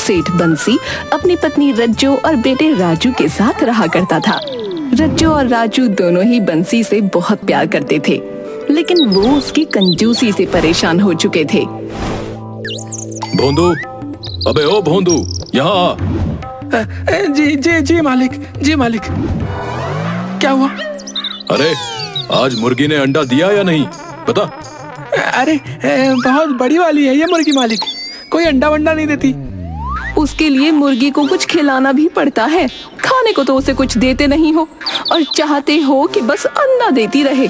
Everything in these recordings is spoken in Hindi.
सेठ बंसी अपनी पत्नी रज्जो और बेटे राजू के साथ रहा करता था। रज्जो और राजू दोनों ही बंसी से बहुत प्यार करते थे, लेकिन वो उसकी कंजूसी से परेशान हो चुके थे। भोंदू, अबे ओ भोंदू, यहाँ जी जी जी मालिक, जी मालिक। क्या हुआ? अरे आज मुर्गी ने अंडा दिया या नहीं बता। अरे बहुत बड़ी वाली है ये मुर्गी मालिक, कोई अंडा वंडा नहीं देती। उसके लिए मुर्गी को कुछ खिलाना भी पड़ता है। खाने को तो उसे कुछ देते नहीं हो और चाहते हो कि बस अंडा देती रहे।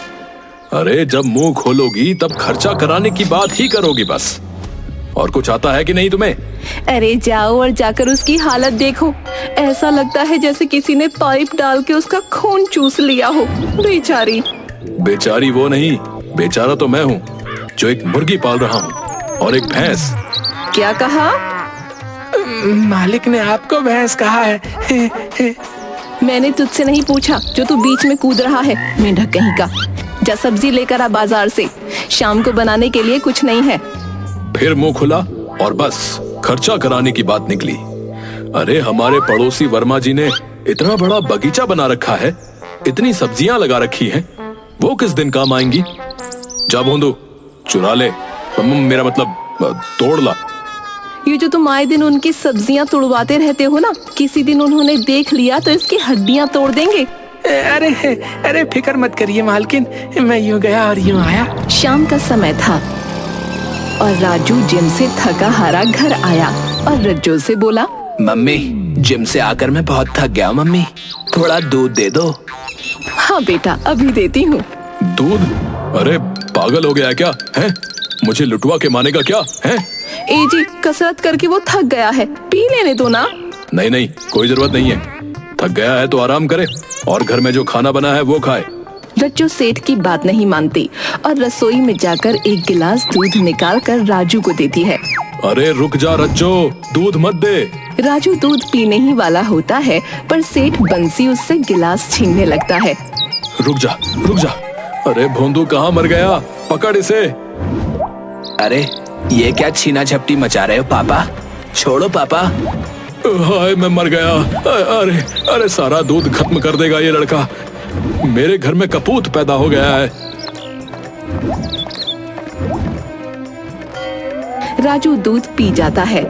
अरे जब मुंह खोलोगी तब खर्चा कराने की बात ही करोगी बस। और कुछ आता है कि नहीं तुम्हें? अरे जाओ और जाकर उसकी हालत देखो। ऐसा लगता है जैसे किसी ने पाइप डाल के उसका खून चूस लिया हो। बेचारी। बेचारी वो नहीं, बेचारा तो मैं हूँ जो एक मुर्गी पाल रहा हूँ और एक भैंस। क्या कहा? मालिक ने आपको भैंस कहा है। मैंने तुझसे नहीं पूछा जो तू बीच में कूद रहा है, मेंढक कहीं का। जा सब्जी लेकर आ बाजार से, शाम को बनाने के लिए कुछ नहीं है। फिर मुंह खुला और बस खर्चा कराने की बात निकली। अरे हमारे पड़ोसी वर्मा जी ने इतना बड़ा बगीचा बना रखा है, इतनी सब्जियां लगा रखी हैं, वो किस दिन काम आएंगी? जा भोंदू, चुरा ले, मेरा मतलब तोड़ ला। ये जो तुम आए दिन उनकी सब्जियां तुड़वाते रहते हो ना, किसी दिन उन्होंने देख लिया तो इसकी हड्डियां तोड़ देंगे। अरे अरे फिक्र मत करिए मालकिन, मैं यूं गया और यूं आया। शाम का समय था और राजू जिम से थका हारा घर आया और रज्जो से बोला, मम्मी जिम से आकर मैं बहुत थक गया हूँ मम्मी, थोड़ा दूध दे दो। हाँ बेटा अभी देती हूँ। दूध? अरे पागल हो गया है क्या? है मुझे लुटवा के मानेगा क्या है? ए जी, कसरत करके वो थक गया है, पी लेने दो ना। नहीं नहीं, कोई जरूरत नहीं है। थक गया है तो आराम करे और घर में जो खाना बना है वो खाए। रज्जो सेठ की बात नहीं मानती और रसोई में जाकर एक गिलास दूध निकाल कर राजू को देती है। अरे रुक जा रज्जो, दूध मत दे। राजू दूध पीने ही वाला होता है, पर सेठ बंसी उससे गिलास छीनने लगता है। रुक जा रुक जा। अरे भोंदू कहाँ मर गया, पकड़ इसे। अरे ये क्या छीना झपटी मचा रहे हो पापा, छोड़ो पापा। हाय मैं मर गया। अरे अरे सारा दूध खत्म कर देगा ये लड़का, मेरे घर में कपूत पैदा हो गया है। राजू दूध पी जाता है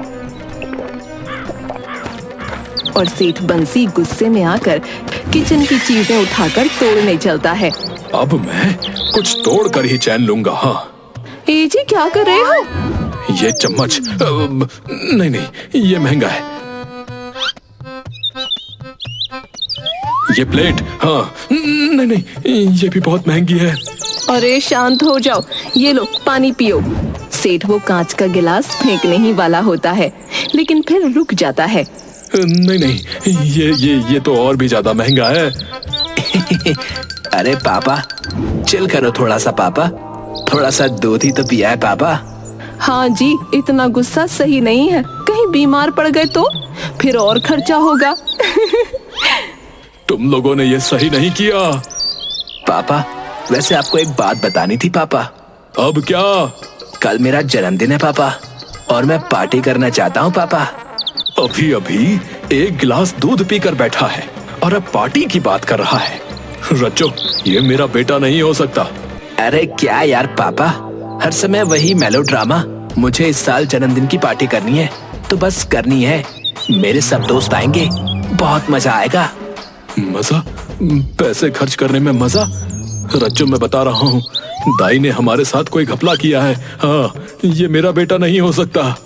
और सेठ बंसी गुस्से में आकर किचन की चीजें उठाकर तोड़ने चलता है। अब मैं कुछ तोड़ कर ही चैन लूंगा। हाँ ए जी क्या कर रहे हो? ये चम्मच नहीं नहीं, ये महंगा है। ये प्लेट, हाँ नहीं नहीं, ये भी बहुत महंगी है। अरे शांत हो जाओ, ये लो पानी पियो। सेठ वो कांच का गिलास फेंकने ही वाला होता है, लेकिन फिर रुक जाता है। नहीं नहीं, ये तो और भी ज्यादा महंगा है। अरे पापा चिल करो थोड़ा सा पापा, थोड़ा सा दूध ही तो पिया है पापा। हाँ जी, इतना गुस्सा सही नहीं है, कहीं बीमार पड़ गए तो फिर और खर्चा होगा। तुम लोगों ने ये सही नहीं किया। पापा वैसे आपको एक बात बतानी थी पापा। अब क्या? कल मेरा जन्मदिन है पापा और मैं पार्टी करना चाहता हूँ पापा। अभी अभी एक गिलास दूध पीकर बैठा है और अब पार्टी की बात कर रहा है। रज्जो, ये मेरा बेटा नहीं हो सकता। अरे क्या यार पापा, हर समय वही मेलोड्रामा। मुझे इस साल जन्मदिन की पार्टी करनी है तो बस करनी है। मेरे सब दोस्त आएंगे, बहुत मजा आएगा। मजा? पैसे खर्च करने में मजा? रज्जो मैं बता रहा हूँ, दाई ने हमारे साथ कोई घपला किया है। हाँ ये मेरा बेटा नहीं हो सकता।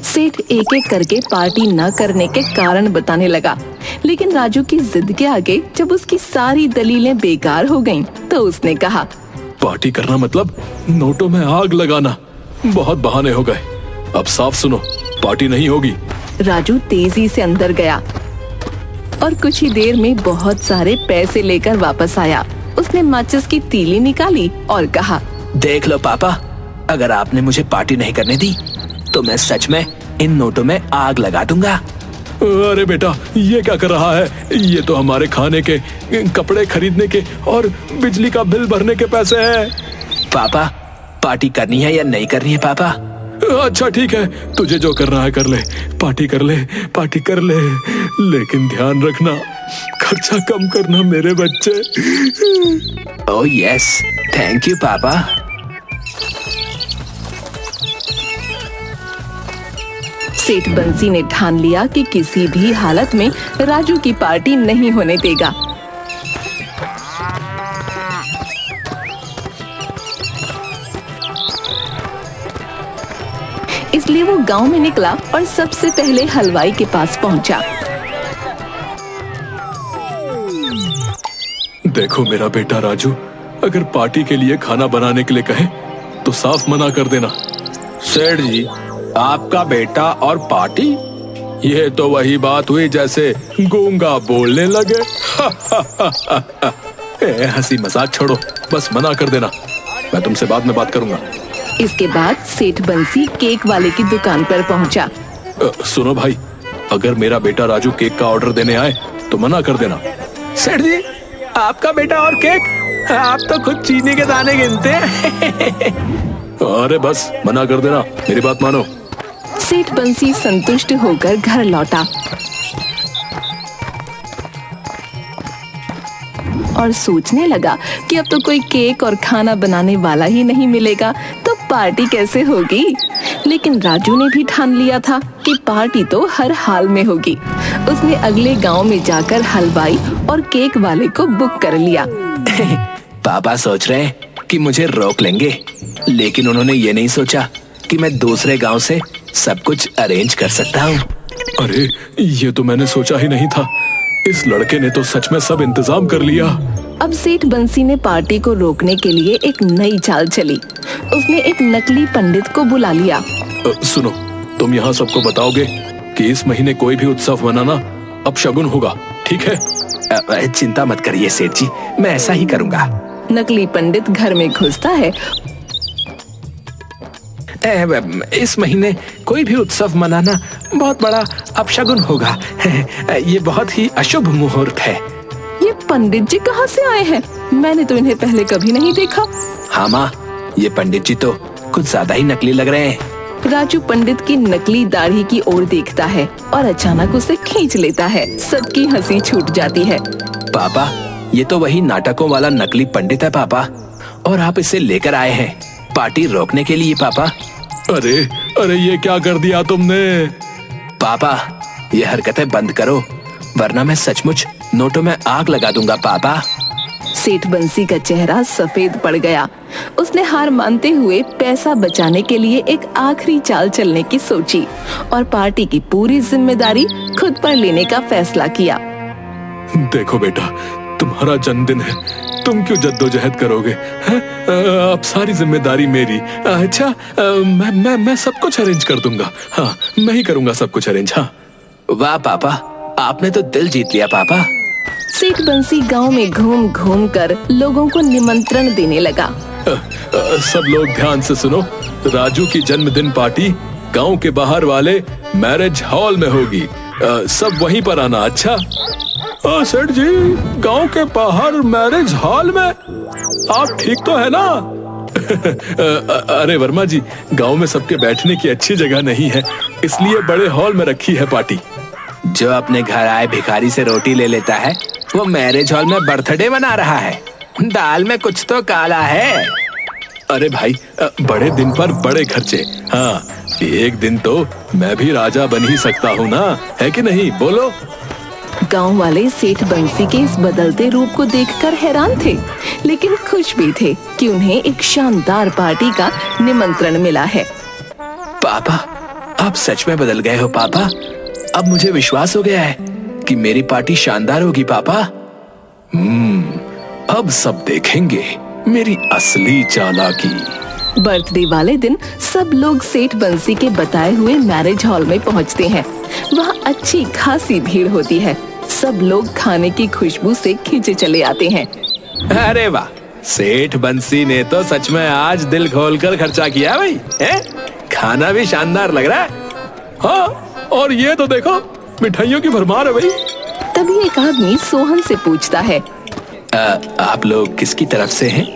सेठ एक एक करके पार्टी न करने के कारण बताने लगा, लेकिन राजू की जिद के आगे जब उसकी सारी दलीलें बेकार हो गईं, तो उसने कहा, पार्टी करना मतलब नोटों में आग लगाना। बहुत बहाने हो गए, अब साफ सुनो, पार्टी नहीं होगी। राजू तेजी से अंदर गया और कुछ ही देर में बहुत सारे पैसे लेकर वापस आया। उसने माचिस की तीली निकाली और कहा, देख लो पापा, अगर आपने मुझे पार्टी नहीं करने दी तो मैं सच में इन नोटों में आग लगा दूंगा। अरे बेटा ये क्या कर रहा है? ये तो हमारे खाने के, कपड़े खरीदने के और बिजली का बिल भरने के पैसे हैं। पापा पार्टी करनी है या नहीं करनी है पापा? अच्छा ठीक है, तुझे जो करना है कर ले, पार्टी कर ले, पार्टी कर ले, लेकिन ध्यान रखना खर्चा कम करना मेरे बच्चे। ओह यस, थैंक यू पापा। सेठ बंसी ने ठान लिया कि किसी भी हालत में राजू की पार्टी नहीं होने देगा। इसलिए वो गांव में निकला और सबसे पहले हलवाई के पास पहुंचा। देखो मेरा बेटा राजू, अगर पार्टी के लिए खाना बनाने के लिए कहे तो साफ मना कर देना। सेठ जी, आपका बेटा और पार्टी? ये तो वही बात हुई जैसे गूंगा बोलने लगे। हंसी मजाक छोड़ो, बस मना कर देना, मैं तुमसे बाद में बात करूंगा। इसके बाद सेठ बंसी केक वाले की दुकान पर पहुंचा। सुनो भाई, अगर मेरा बेटा राजू केक का ऑर्डर देने आए तो मना कर देना। सेठ जी, आपका बेटा और केक? आप तो खुद चीनी के दाने गिनते हैं। अरे बस मना कर देना, मेरी बात मानो। सेठ बंसी संतुष्ट होकर घर लौटा और सोचने लगा कि अब तो कोई केक और खाना बनाने वाला ही नहीं मिलेगा तो पार्टी कैसे होगी। लेकिन राजू ने भी ठान लिया था कि पार्टी तो हर हाल में होगी। उसने अगले गांव में जाकर हलवाई और केक वाले को बुक कर लिया। पापा सोच रहे हैं कि मुझे रोक लेंगे, लेकिन उन्होंने ये नहीं सोचा कि मैं दूसरे गांव से सब कुछ अरेंज कर सकता हूँ। अरे ये तो मैंने सोचा ही नहीं था, इस लड़के ने तो सच में सब इंतजाम कर लिया। अब सेठ बंसी ने पार्टी को रोकने के लिए एक नई चाल चली। उसने एक नकली पंडित को बुला लिया। सुनो, तुम यहाँ सबको बताओगे कि इस महीने कोई भी उत्सव मनाना अपशगुन होगा, ठीक है? चिंता मत करिए सेठ जी, मैं ऐसा ही करूँगा। नकली पंडित घर में घुसता है। इस महीने कोई भी उत्सव मनाना बहुत बड़ा अपशगुन होगा। ये बहुत ही अशुभ मुहूर्त है। ये पंडित जी कहाँ से आए हैं? मैंने तो इन्हें पहले कभी नहीं देखा। हाँ माँ, ये पंडित जी तो कुछ ज्यादा ही नकली लग रहे हैं। राजू पंडित की नकली दाढ़ी की ओर देखता है और अचानक उसे खींच लेता है। सबकी हंसी छूट जाती है। पापा, ये तो वही नाटकों वाला नकली पंडित है पापा, और आप इसे लेकर आए हैं पार्टी रोकने के लिए पापा। अरे अरे ये क्या कर दिया तुमने? पापा, ये हरकतें बंद करो, वरना मैं सचमुच नोटों में आग लगा दूंगा पापा। सेठ बंसी का चेहरा सफेद पड़ गया। उसने हार मानते हुए पैसा बचाने के लिए एक आखिरी चाल चलने की सोची और पार्टी की पूरी जिम्मेदारी खुद पर लेने का फैसला किया। देखो बेटा, तुम्हारा जन्मदिन है, तुम क्यों जद्दोजहद करोगे? अब सारी जिम्मेदारी मेरी। अच्छा, मैं सब कुछ अरेंज कर दूंगा। हाँ, मैं ही करूंगा सब कुछ अरेंज। हाँ। वाह पापा, आपने तो दिल जीत लिया पापा। सेठ बंसी गांव में घूम घूम कर लोगों को निमंत्रण देने लगा। सब लोग ध्यान से सुनो, राजू की जन्मदिन पार्टी गांव के बाहर वाले मैरिज हॉल में होगी। सब वहीं पर आना। अच्छा? सेठ जी, गांव के बाहर मैरिज हॉल में? आप ठीक तो है ना? अरे वर्मा जी, गांव में सबके बैठने की अच्छी जगह नहीं है, इसलिए बड़े हॉल में रखी है पार्टी। जो अपने घर आए भिखारी से रोटी ले लेता है, वो मैरिज हॉल में बर्थडे मना रहा है। दाल में कुछ तो काला है। अरे भाई, बड़े दिन पर बड़े खर्चे। हाँ, एक दिन तो मैं भी राजा बन ही सकता हूँ ना, है कि नहीं? बोलो। गांव वाले सेठ बंसी के इस बदलते रूप को देखकर हैरान थे, लेकिन खुश भी थे कि उन्हें एक शानदार पार्टी का निमंत्रण मिला है। पापा, आप सच में बदल गए हो पापा। अब मुझे विश्वास हो गया है कि मेरी पार्टी शानदार होगी पापा। अब सब देखेंगे मेरी असली चालाकी। बर्थडे वाले दिन सब लोग सेठ बंसी के बताए हुए मैरिज हॉल में पहुंचते हैं। वहाँ अच्छी खासी भीड़ होती है। सब लोग खाने की खुशबू से खींचे चले आते हैं। अरे वाह, सेठ बंसी ने तो सच में आज दिल खोलकर खर्चा किया भाई। खाना भी शानदार लग रहा है। हाँ, और ये तो देखो, मिठाइयों की भरमार है भाई। तभी एक आदमी सोहन से पूछता है, आप लोग किसकी तरफ से हैं?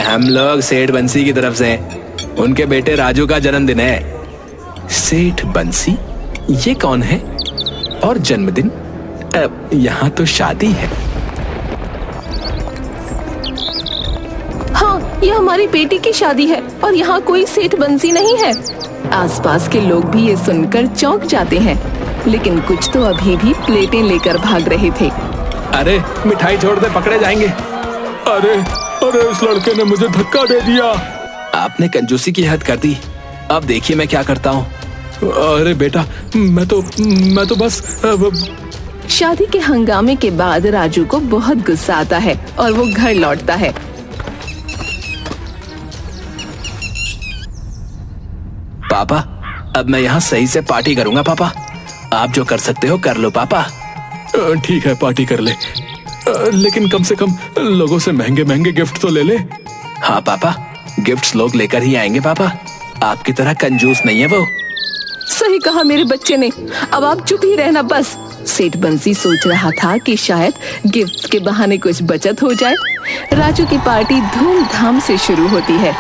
हम लोग सेठ बंसी की तरफ से हैं। उनके बेटे राजू का जन्मदिन है। सेठ बंसी, ये कौन है? और जन्मदिन? यहाँ तो शादी है। हाँ, यह हमारी बेटी की शादी है और यहाँ कोई सेठ बंसी नहीं है। आसपास के लोग भी ये सुनकर चौंक जाते हैं, लेकिन कुछ तो अभी भी प्लेटें लेकर भाग रहे थे। अरे मिठाई छोड़ दे, पकड़े जाएंगे। अरे अरे इस लड़के ने मुझे धक्का दे दिया। आपने कंजूसी की हद कर दी। अब देखिए मैं क्या करता हूँ। अरे बेटा, मैं तो बस शादी के हंगामे के बाद राजू को बहुत गुस्सा आता है और वो घर लौटता है। पापा, अब मैं यहाँ सही से पार्टी करूंगा। पापा, आप जो कर सकते हो कर लो। पापा ठीक है, पार्टी कर ले, लेकिन कम से कम लोगों से महंगे महंगे गिफ्ट तो ले ले। हाँ पापा, गिफ्ट्स लोग लेकर ही आएंगे। पापा आपकी तरह कंजूस नहीं है वो। सही कहा मेरे बच्चे ने, अब आप चुप ही रहना बस। सेठ बंसी सोच रहा था कि शायद गिफ्ट्स के बहाने कुछ बचत हो जाए। राजू की पार्टी धूमधाम से शुरू होती है।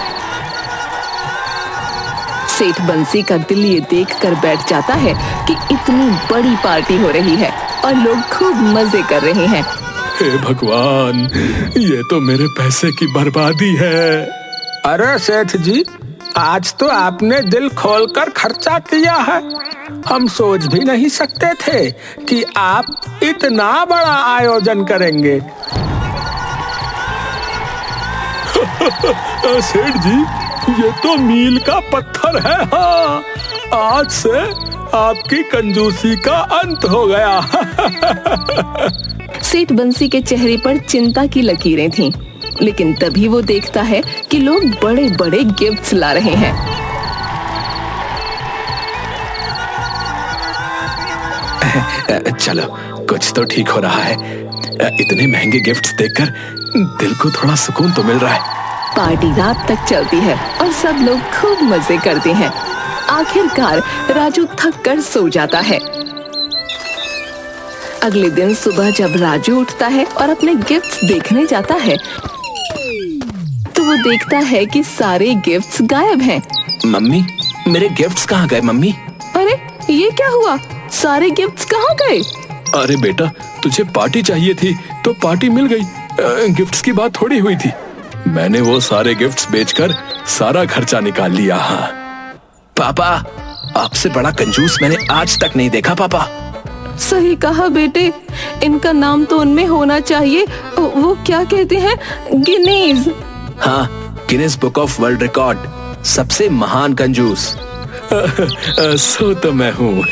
सेठ बंसी का दिल ये देखकर बैठ जाता है कि इतनी बड़ी पार्टी हो रही है और लोग खूब मजे कर रहे हैं। हे भगवान, ये तो मेरे पैसे की बर्बादी है। अरे सेठ जी, आज तो आपने दिल खोलकर खर्चा किया है। हम सोच भी नहीं सकते थे कि आप इतना बड़ा आयोजन करेंगे। सेठ जी, ये तो मील का पत्थर है। हाँ, आज से आपकी कंजूसी का अंत हो गया। सेठ बंसी के चेहरे पर चिंता की लकीरें थीं, लेकिन तभी वो देखता है कि लोग बड़े बड़े गिफ्ट्स ला रहे हैं। चलो, कुछ तो ठीक हो रहा है। इतने महंगे गिफ्ट्स देखकर दिल को थोड़ा सुकून तो मिल रहा है। पार्टी रात तक चलती है और सब लोग खूब मजे करते हैं। आखिरकार राजू थक कर सो जाता है। अगले दिन सुबह जब राजू उठता है और अपने गिफ्ट्स देखने जाता है, तो वो देखता है कि सारे गिफ्ट्स गायब हैं। मम्मी, मेरे गिफ्ट्स कहाँ गए? मम्मी, अरे ये क्या हुआ? सारे गिफ्ट्स कहाँ गए? अरे बेटा, तुझे पार्टी चाहिए थी तो पार्टी मिल गई। गिफ्ट्स की बात थोड़ी हुई थी। मैंने वो सारे गिफ्ट्स बेचकर सारा खर्चा निकाल लिया। हाँ पापा, आपसे बड़ा कंजूस मैंने आज तक नहीं देखा। पापा सही कहा बेटे, इनका नाम तो उनमें होना चाहिए। वो क्या कहते हैं, गिनीज। हाँ, Guinness book of world record, सबसे महान कंजूस। सो तो मैं हूँ।